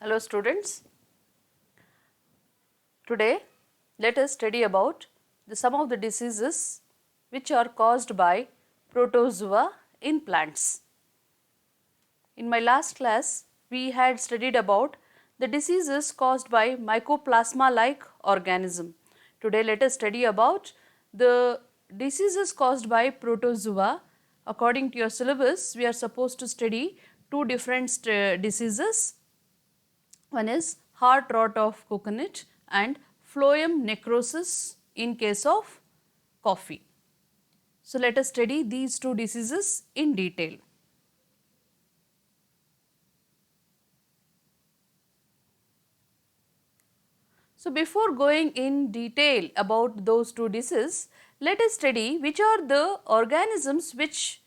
Hello students, today let us study about some of the diseases which are caused by protozoa in plants. In my last class we had studied about the diseases caused by mycoplasma like organism. Today let us study about the diseases caused by protozoa. According to your syllabus we are supposed to study two different diseases. One is heart rot of coconut and phloem necrosis in case of coffee. So, let us study these two diseases in detail. So, before going in detail about those two diseases, let us study which are the organisms which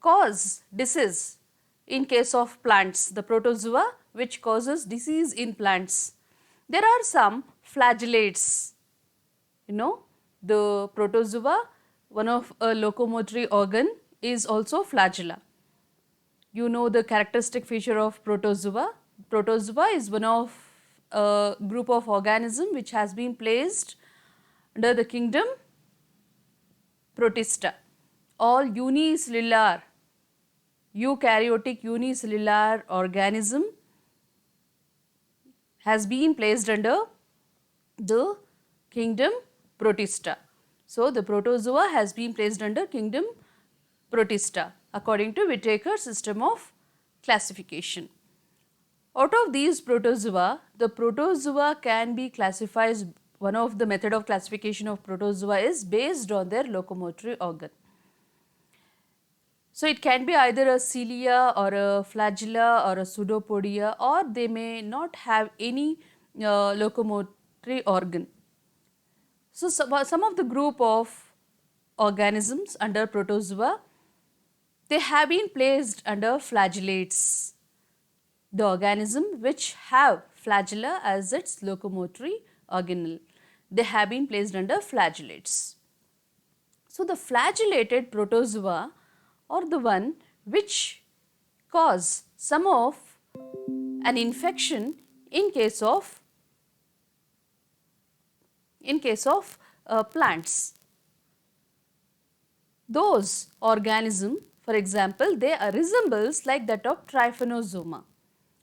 cause disease in case of plants, the protozoa which causes disease in plants. There are some flagellates, the protozoa, one of a locomotory organ is also flagella. You know the characteristic feature of protozoa. Protozoa is one of a group of organism which has been placed under the kingdom Protista. All unicellular, eukaryotic unicellular organism has been placed under the kingdom Protista. So, the protozoa has been placed under kingdom Protista according to Whittaker's system of classification. Out of these protozoa, the protozoa can be classified, one of the method of classification of protozoa is based on their locomotory organ. So, it can be either a cilia or a flagella or a pseudopodia, or they may not have any locomotory organ. So, some of the group of organisms under protozoa, they have been placed under flagellates, the organism which have flagella as its locomotory organelle. They have been placed under flagellates. So, the flagellated protozoa are the one which cause some of an infection in case of plants. Those organisms, for example, they resembles like that of Trypanosoma.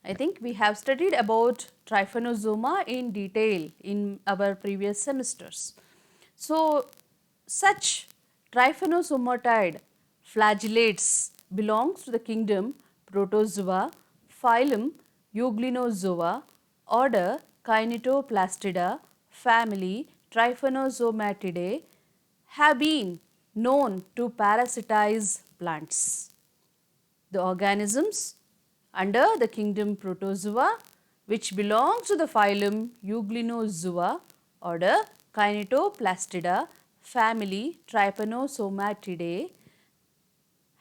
I think we have studied about Trypanosoma in detail in our previous semesters. So, such Trypanosomatide flagellates belongs to the kingdom Protozoa, phylum Euglenozoa, order Kinetoplastida, family Trypanosomatidae, have been known to parasitize plants. The organisms under the kingdom Protozoa which belongs to the phylum Euglenozoa, order Kinetoplastida, family Trypanosomatidae,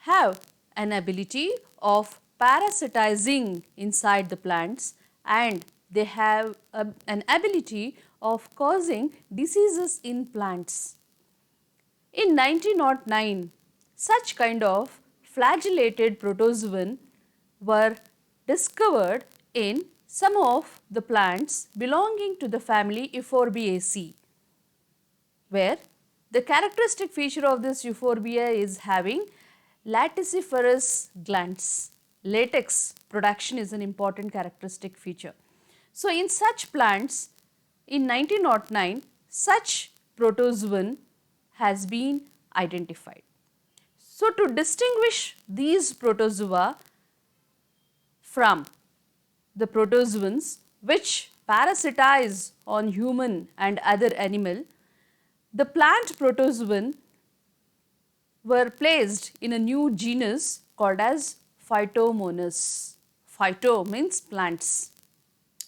have an ability of parasitizing inside the plants, and they have an ability of causing diseases in plants. In 1909, such kind of flagellated protozoan were discovered in some of the plants belonging to the family Euphorbiaceae, where the characteristic feature of this euphorbia is having latissiferous glands. Latex production is an important characteristic feature. So, in such plants in 1909, such protozoan has been identified. So, to distinguish these protozoa from the protozoans which parasitize on human and other animal, the plant protozoan were placed in a new genus called as Phytomonas. Phyto means plants.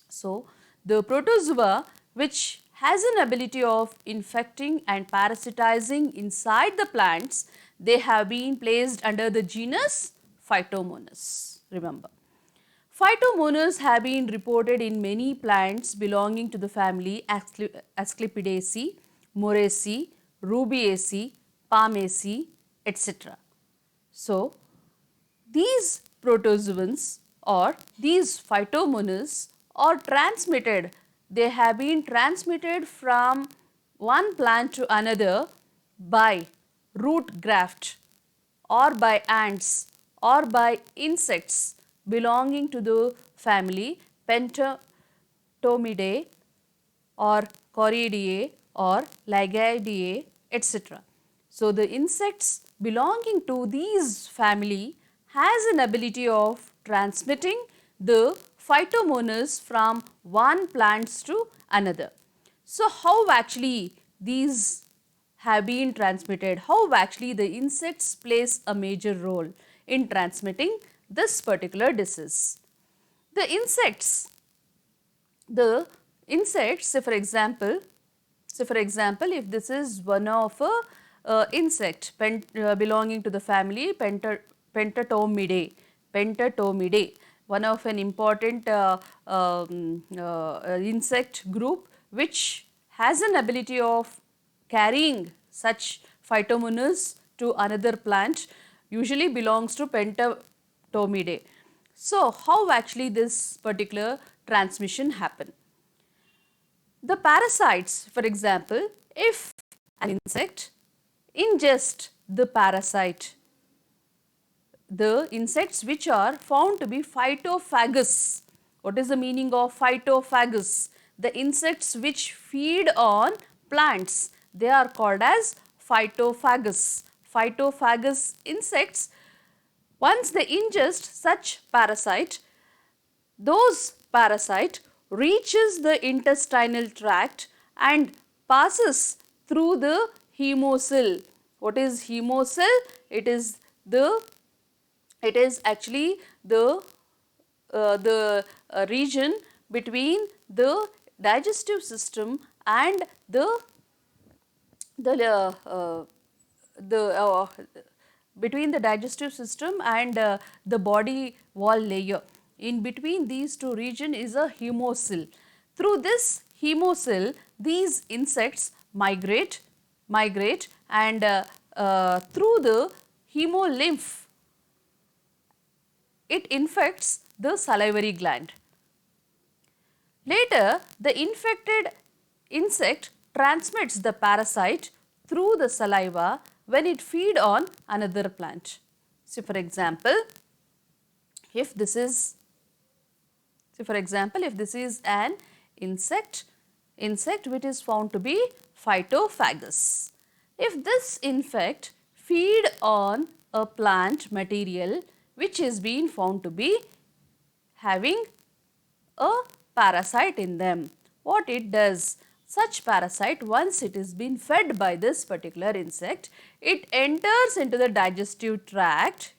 So, the protozoa which has an ability of infecting and parasitizing inside the plants, they have been placed under the genus Phytomonas. Remember, Phytomonas have been reported in many plants belonging to the family Asclepidaceae, Moraceae, Rubiaceae, Palmaceae, etc. So, these protozoans or these Phytomonas or transmitted. They have been transmitted from one plant to another by root graft or by ants or by insects belonging to the family Pentatomidae or Coridae or Lygidae, etc. So, the insects belonging to these family has an ability of transmitting the phytomonas from one plants to another. So, how actually these have been transmitted, how actually the insects plays a major role in transmitting this particular disease. The insects, say for example, if this is one of a insect belonging to the family Pentatomidae, one of an important insect group which has an ability of carrying such phytomonas to another plant, usually belongs to Pentatomidae. So, how actually this particular transmission happen? The parasites, for example, if an insect ingest the parasite, the insects which are found to be phytophagous. What is the meaning of phytophagous? The insects which feed on plants, they are called as phytophagous. Phytophagous insects, once they ingest such parasite, those parasite reaches the intestinal tract and passes through the hemocoel. What is hemocoel? It is actually the region between the digestive system and between the digestive system and the body wall layer. In between these two regions is a hemocoel. Through this hemocoel, these insects migrate and through the hemolymph, it infects the salivary gland. Later, the infected insect transmits the parasite through the saliva when it feed on another plant. So, for example, if this is an insect which is found to be phytophagous. If this insect feed on a plant material which is being found to be having a parasite in them, what it does? Such parasite, once it is been fed by this particular insect, it enters into the digestive tract,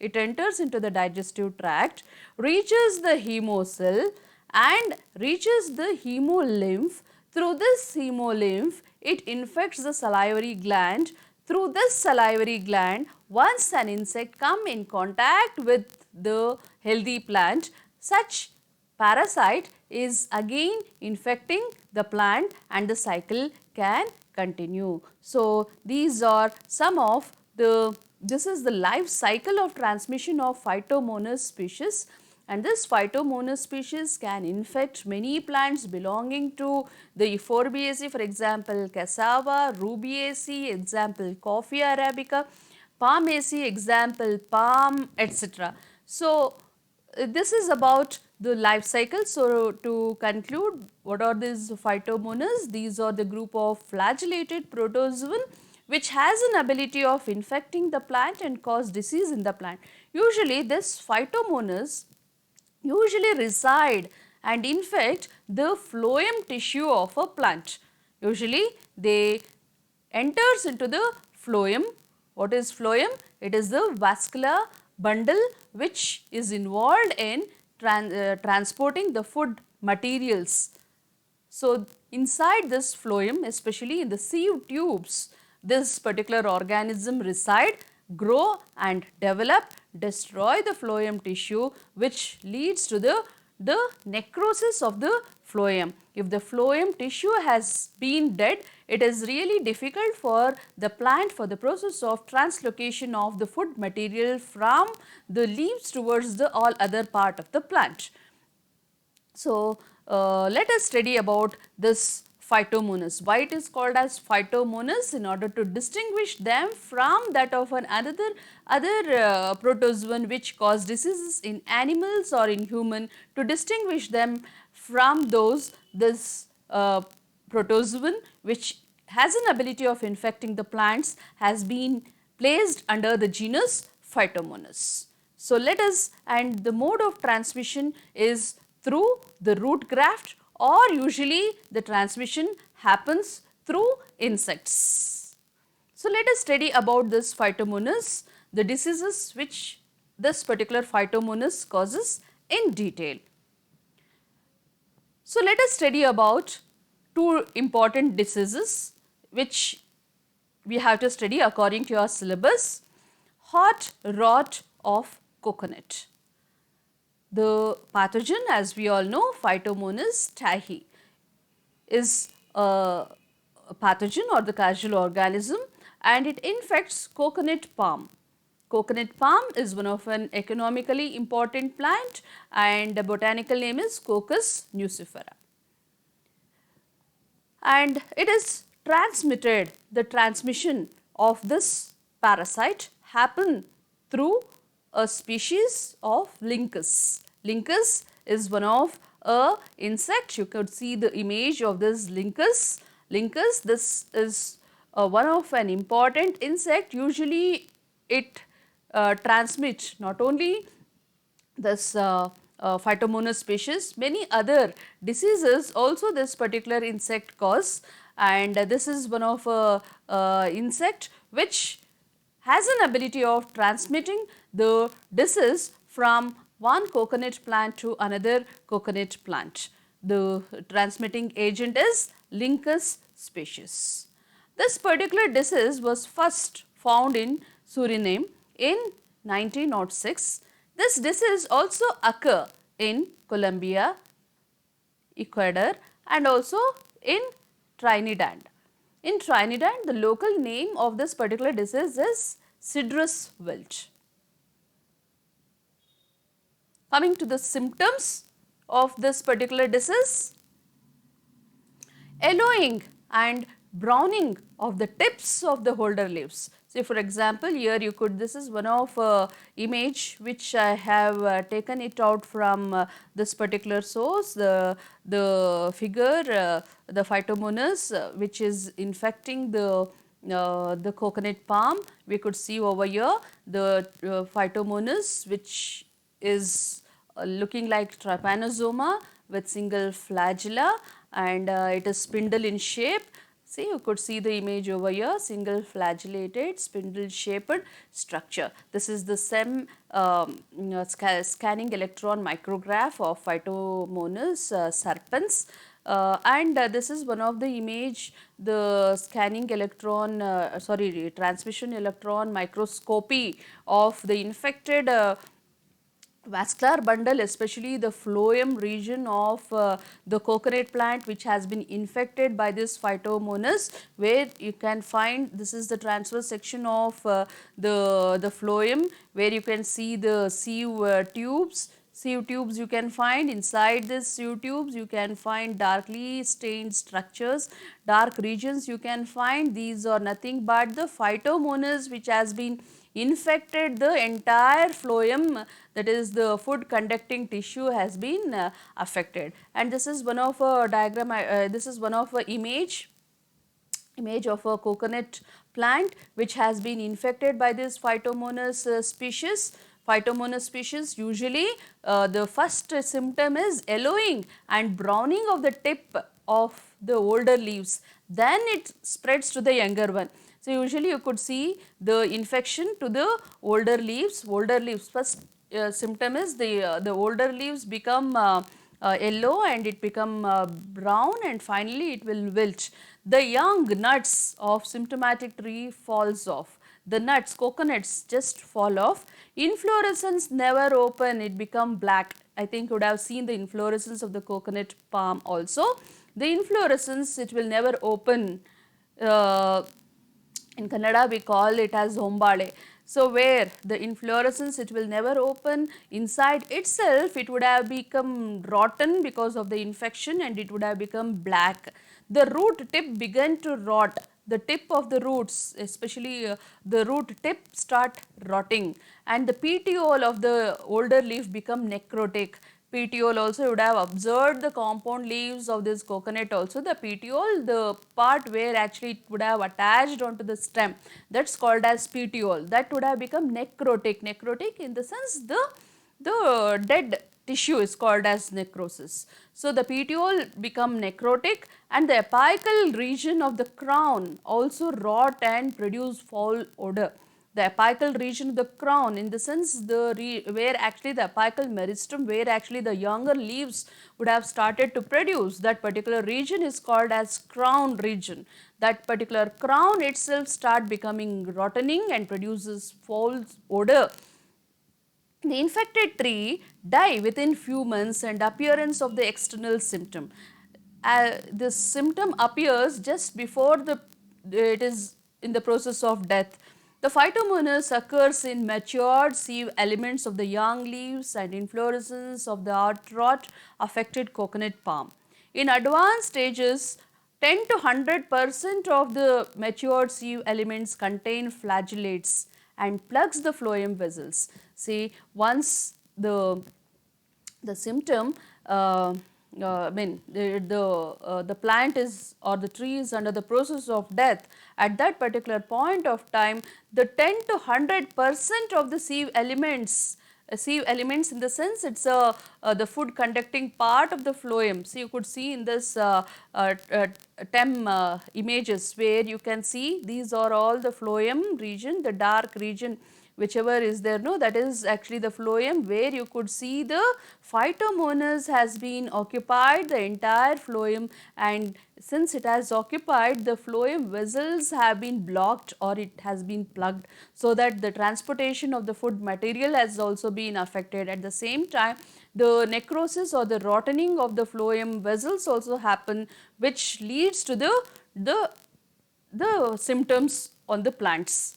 reaches the hemocoel and reaches the hemolymph. Through this hemolymph, it infects the salivary gland. Through this salivary gland, once an insect come in contact with the healthy plant, such parasite is again infecting the plant and the cycle can continue. So, these are some of this is the life cycle of transmission of Phytomonas species, and this Phytomonas species can infect many plants belonging to the Euphorbiaceae, for example, cassava, Rubiaceae, example, Coffea arabica, Palmaceae, example, palm, etc. So, this is about the life cycle. So, to conclude, what are these Phytomonas? These are the group of flagellated protozoan which has an ability of infecting the plant and cause disease in the plant. Usually, this Phytomonas usually reside and infect the phloem tissue of a plant. Usually, they enters into the phloem. What is phloem? It is the vascular bundle which is involved in transporting the food materials. So, inside this phloem, especially in the sieve tubes, this particular organism reside, grow and develop, destroy the phloem tissue, which leads to the necrosis of the phloem. If the phloem tissue has been dead, it is really difficult for the plant for the process of translocation of the food material from the leaves towards the all other part of the plant. So, let us study about this Phytomonas. Why it is called as Phytomonas? In order to distinguish them from that of another protozoan which cause diseases in animals or in human, to distinguish them from this protozoan which has an ability of infecting the plants has been placed under the genus Phytomonas. So, let us, and the mode of transmission is through the root graft, or usually the transmission happens through insects. So, let us study about this Phytomonas, the diseases which this particular Phytomonas causes in detail. So, let us study about two important diseases which we have to study according to our syllabus. Hot rot of coconut. The pathogen, as we all know, Phytomonas tahi, is a pathogen or the causal organism, and it infects coconut palm. Coconut palm is one of an economically important plant, and the botanical name is Cocos nucifera. And it is transmitted, the transmission of this parasite happen through a species of Lyncus. Lyncus is one of a insect. You could see the image of this Lyncus. Lyncus, this is one of an important insect. Usually it transmits not only this Phytomonas species, many other diseases also this particular insect cause, and this is one of a insect which has an ability of transmitting the disease from one coconut plant to another coconut plant. The transmitting agent is Lyncus species. This particular disease was first found in Suriname in 1906. This disease also occur in Colombia, Ecuador, and also in Trinidad. In Trinidad, the local name of this particular disease is Cydrus wilt. Coming to the symptoms of this particular disease, yellowing and browning of the tips of the holder leaves. Say for example, here you could, this is one of image which I have taken it out from this particular source, the figure, the Phytomonas which is infecting the coconut palm. We could see over here the Phytomonas which is looking like trypanosoma with single flagella, and it is spindle in shape. See, you could see the image over here, single flagellated spindle shaped structure. This is the SEM scanning electron micrograph of Phytomonas serpens. And this is one of the image, the scanning electron, transmission electron microscopy of the infected vascular bundle, especially the phloem region of the coconut plant which has been infected by this Phytomonas, where you can find, this is the transverse section of the phloem, where you can see the sieve tubes. Sieve tubes you can find. Inside this sieve tubes you can find darkly stained structures, dark regions you can find. These are nothing but the Phytomonas which has been infected the entire phloem, that is the food conducting tissue has been affected. And this is one of a diagram, this is one of a image of a coconut plant which has been infected by this Phytomonas species. Phytomonas species, usually the first symptom is yellowing and browning of the tip of the older leaves, then it spreads to the younger one. So, usually you could see the infection to the older leaves. First symptom is the older leaves become yellow and it become brown, and finally it will wilt. The young nuts of symptomatic tree falls off. The nuts, coconuts just fall off. Inflorescence never open, it become black. I think you would have seen the inflorescence of the coconut palm also. The inflorescence, it will never open. In Kannada we call it as hombale. So where the inflorescence, it will never open, inside itself it would have become rotten because of the infection and it would have become black. The root tip began to rot. The tip of the roots, especially the root tip, start rotting, and the petiole of the older leaf become necrotic. Petiole also would have observed the compound leaves of this coconut also. The petiole, the part where actually it would have attached onto the stem, that's called as petiole, that would have become necrotic. Necrotic in the sense the dead tissue is called as necrosis. So the petiole become necrotic and the apical region of the crown also rot and produce foul odor. The apical region of the crown, in the sense where actually the apical meristem, where actually the younger leaves would have started to produce, that particular region is called as crown region. That particular crown itself start becoming rottening and produces foul odor. The infected tree die within few months and appearance of the external symptom. This symptom appears just before it is in the process of death. The phytomonas occurs in matured sieve elements of the young leaves and inflorescence of the outrot affected coconut palm. In advanced stages, 10 to 100% of the matured sieve elements contain flagellates and plugs the phloem vessels. See, once the symptom the plant is, or the tree is under the process of death, at that particular point of time, the 10 to 100% of the sieve elements in the sense it's the food conducting part of the phloem. So you could see in this TEM images where you can see these are all the phloem region, the dark region whichever is there, no, that is actually the phloem, where you could see the phytomonas has been occupied the entire phloem, and since it has occupied, the phloem vessels have been blocked or it has been plugged, so that the transportation of the food material has also been affected. At the same time, the necrosis or the rotting of the phloem vessels also happen, which leads to the symptoms on the plants.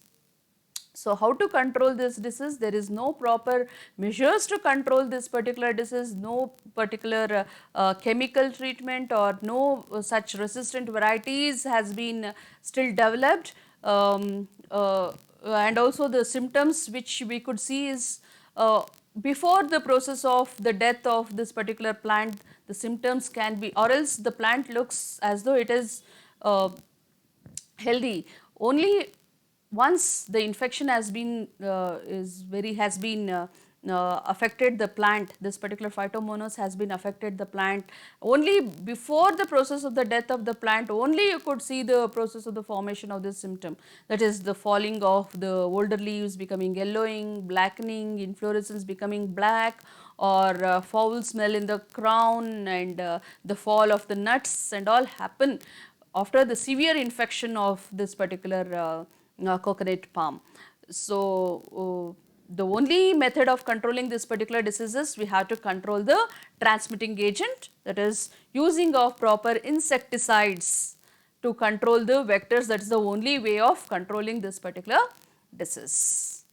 So how to control this disease? There is no proper measures to control this particular disease, no particular chemical treatment or no such resistant varieties has been still developed. And also the symptoms which we could see is before the process of the death of this particular plant, the symptoms can be, or else the plant looks as though it is healthy. Only once the infection has been affected the plant, this particular phytomonas has been affected the plant, only before the process of the death of the plant, only you could see the process of the formation of this symptom, that is the falling of the older leaves becoming yellowing, blackening, inflorescence becoming black, or foul smell in the crown, and the fall of the nuts and all happen after the severe infection of this particular coconut palm. So the only method of controlling this particular diseases, we have to control the transmitting agent, that is using of proper insecticides to control the vectors. That is the only way of controlling this particular disease.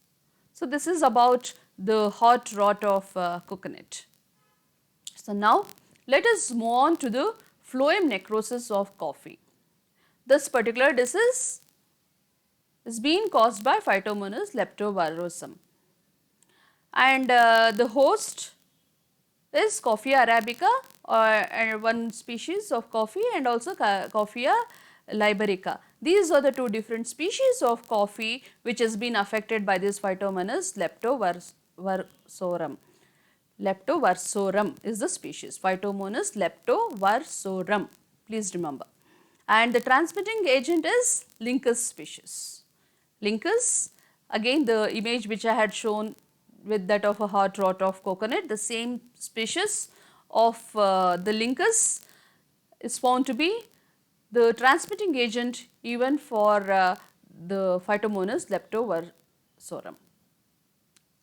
So this is about the hot rot of coconut. So now let us move on to the phloem necrosis of coffee. This particular disease is being caused by Phytomonas leptovirosum, and the host is Coffea arabica, and one species of coffee, and also Coffea liberica. These are the two different species of coffee which has been affected by this Phytomonas leptovirosum. Leptovirosum is the species, Phytomonas leptovirosum, please remember. And the transmitting agent is Lyncus species. Lyncus, again the image which I had shown with that of a hot rot of coconut, the same species of the Lyncus is found to be the transmitting agent even for the Phytomonas leptovirosum.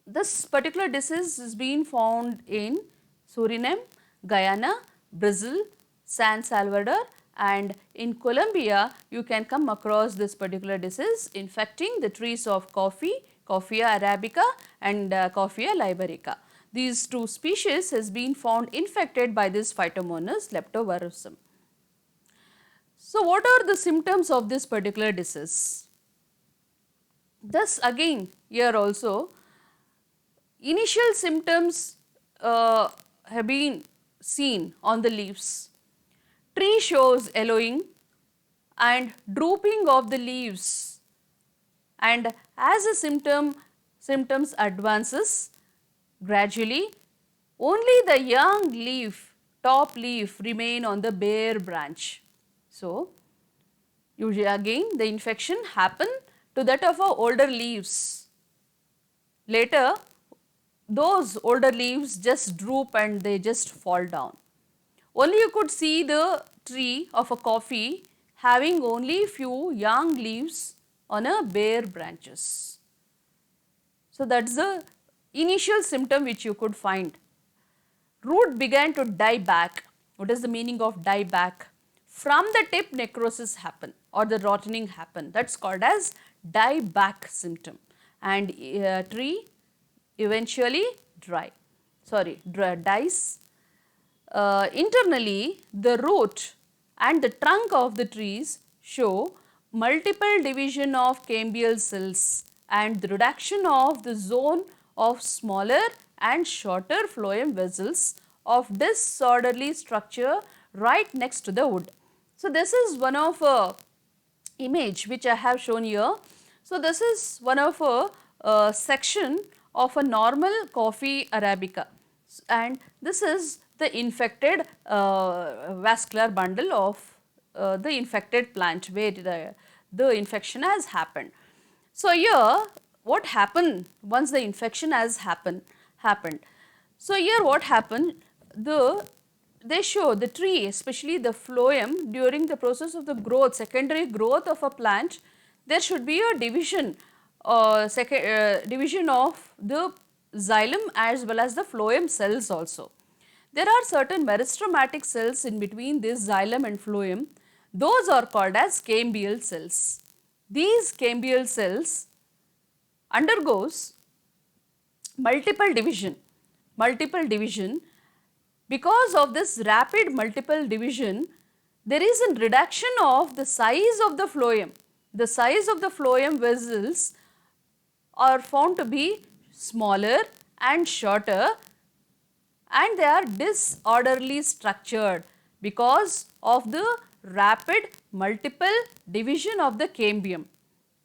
This particular disease is being found in Suriname, Guyana, Brazil, San Salvador, and in Colombia you can come across this particular disease infecting the trees of coffee, Coffea arabica and Coffea liberica. These two species has been found infected by this Phytomonas leptovirusum. So, what are the symptoms of this particular disease? Thus again here also initial symptoms have been seen on the leaves. Tree shows yellowing and drooping of the leaves, and as a symptoms advances gradually, only the young leaf, top leaf remain on the bare branch. So, usually again the infection happen to that of our older leaves. Later those older leaves just droop and they just fall down. Only you could see the tree of a coffee having only few young leaves on a bare branches. So, that is the initial symptom which you could find. Root began to die back. What is the meaning of die back? From the tip necrosis happen or the rotting happen. That is called as die back symptom, and tree eventually dies. Internally, the root and the trunk of the trees show multiple division of cambial cells and the reduction of the zone of smaller and shorter phloem vessels of disorderly structure right next to the wood. So, this is one of a image which I have shown here. So, this is one of a section of a normal Coffea arabica, and this is the infected vascular bundle of the infected plant where the infection has happened. So, here what happened once the infection has happened. So, here what happened, they show the tree, especially the phloem, during the process of the growth, secondary growth of a plant, there should be a division division of the xylem as well as the phloem cells also. There are certain meristematic cells in between this xylem and phloem. Those are called as cambial cells. These cambial cells undergoes multiple division. Because of this rapid multiple division, there is a reduction of the size of the phloem. The size of the phloem vessels are found to be smaller and shorter, and they are disorderly structured because of the rapid multiple division of the cambium.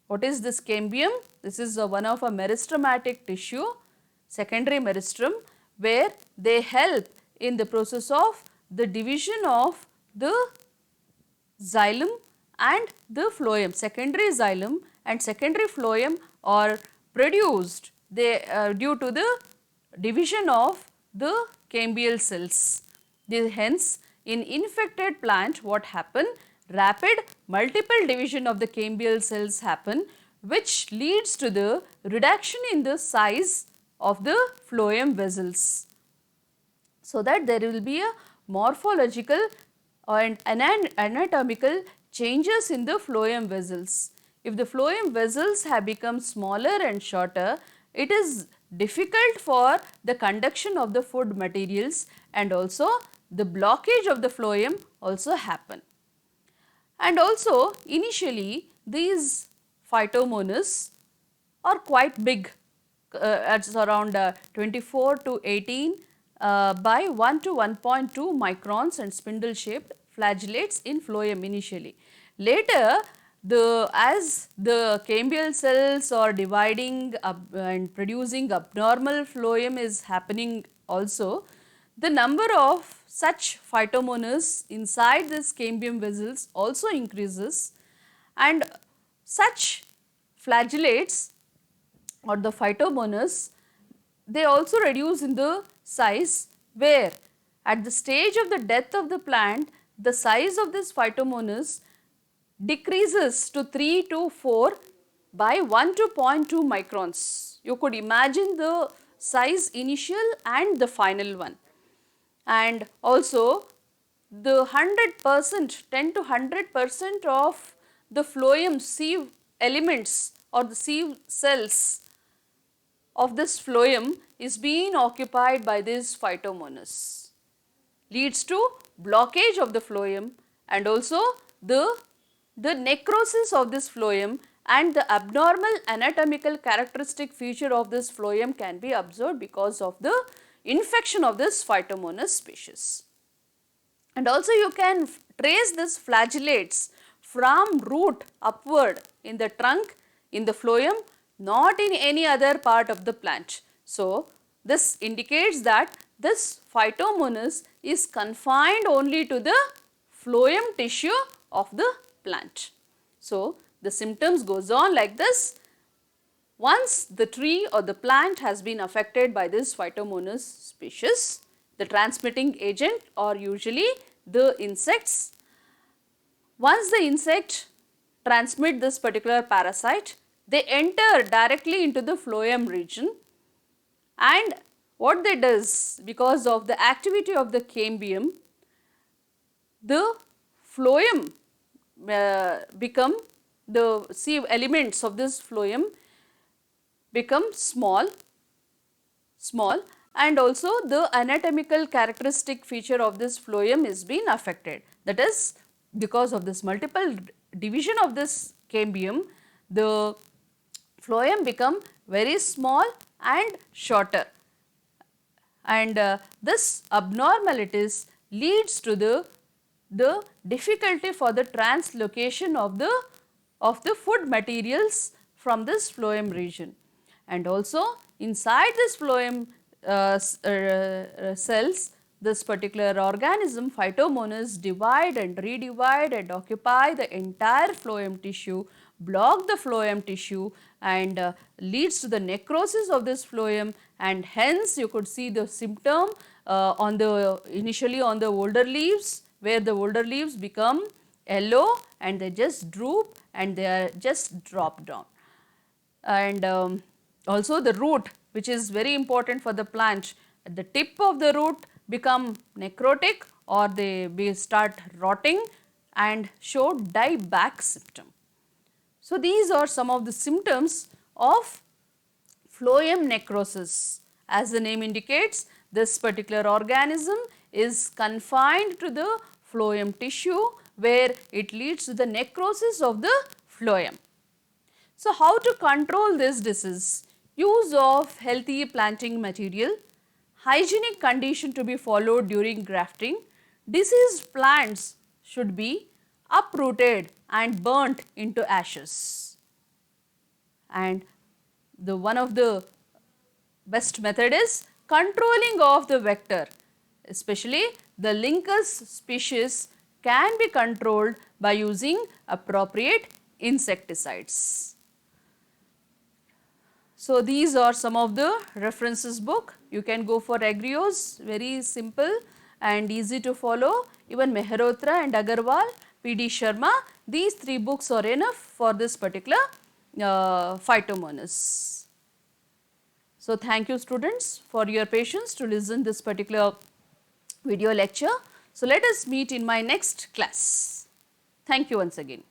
What is this cambium? This is one of a meristematic tissue, secondary meristrum, where they help in the process of the division of the xylem and the phloem. Secondary xylem and secondary phloem are produced due to the division of the cambial cells. Hence, in infected plant what happen? Rapid multiple division of the cambial cells happen, which leads to the reduction in the size of the phloem vessels, so that there will be a morphological and anatomical changes in the phloem vessels. If the phloem vessels have become smaller and shorter, it is difficult for the conduction of the food materials, and also the blockage of the phloem also happen. And also initially these Phytomonas are quite big, it's around 24 to 18 by 1 to 1.2 microns and spindle shaped flagellates in phloem initially. Later, as the cambial cells are dividing up and producing abnormal phloem is happening also, the number of such Phytomonas inside this cambium vessels also increases, and such flagellates or the Phytomonas, they also reduce in the size, where at the stage of the death of the plant, the size of this Phytomonas decreases to 3 to 4 by 1 to 0.2 microns. You could imagine the size initial and the final one. And also the 100%, 10 to 100% of the phloem sieve elements or the sieve cells of this phloem is being occupied by this Phytomonas, leads to blockage of the phloem and also the necrosis of this phloem, and the abnormal anatomical characteristic feature of this phloem can be observed because of the infection of this Phytomonas species. And also you can trace this flagellates from root upward in the trunk, in the phloem, not in any other part of the plant. So, this indicates that this Phytomonas is confined only to the phloem tissue of the plant. So, the symptoms goes on like this. Once the tree or the plant has been affected by this Phytomonas species, the transmitting agent are usually the insects. Once the insect transmit this particular parasite, they enter directly into the phloem region, and what they does, because of the activity of the cambium, the phloem become, the elements of this phloem become small, and also the anatomical characteristic feature of this phloem is being affected. That is, because of this multiple division of this cambium, the phloem become very small and shorter, and this abnormalities leads to the difficulty for the translocation of the food materials from this phloem region. And also inside this phloem cells, this particular organism Phytomonas divide and redivide and occupy the entire phloem tissue, block the phloem tissue, and leads to the necrosis of this phloem, and hence you could see the symptom initially on the older leaves, where the older leaves become yellow and they just droop and they are just drop down. And also the root, which is very important for the plant, at the tip of the root become necrotic or they start rotting and show dieback symptom. So, these are some of the symptoms of phloem necrosis. As the name indicates, this particular organism is confined to the phloem tissue, where it leads to the necrosis of the phloem. So, how to control this disease? Use of healthy planting material, hygienic condition to be followed during grafting. Diseased plants should be uprooted and burnt into ashes. And one of the best method is controlling of the vector, especially the Lyncus species can be controlled by using appropriate insecticides. So, these are some of the references book. You can go for Agrios, very simple and easy to follow. Even Mehrotra and Agarwal, P.D. Sharma, these 3 books are enough for this particular Phytomonas. So, thank you students for your patience to listen this particular video lecture. So, let us meet in my next class. Thank you once again.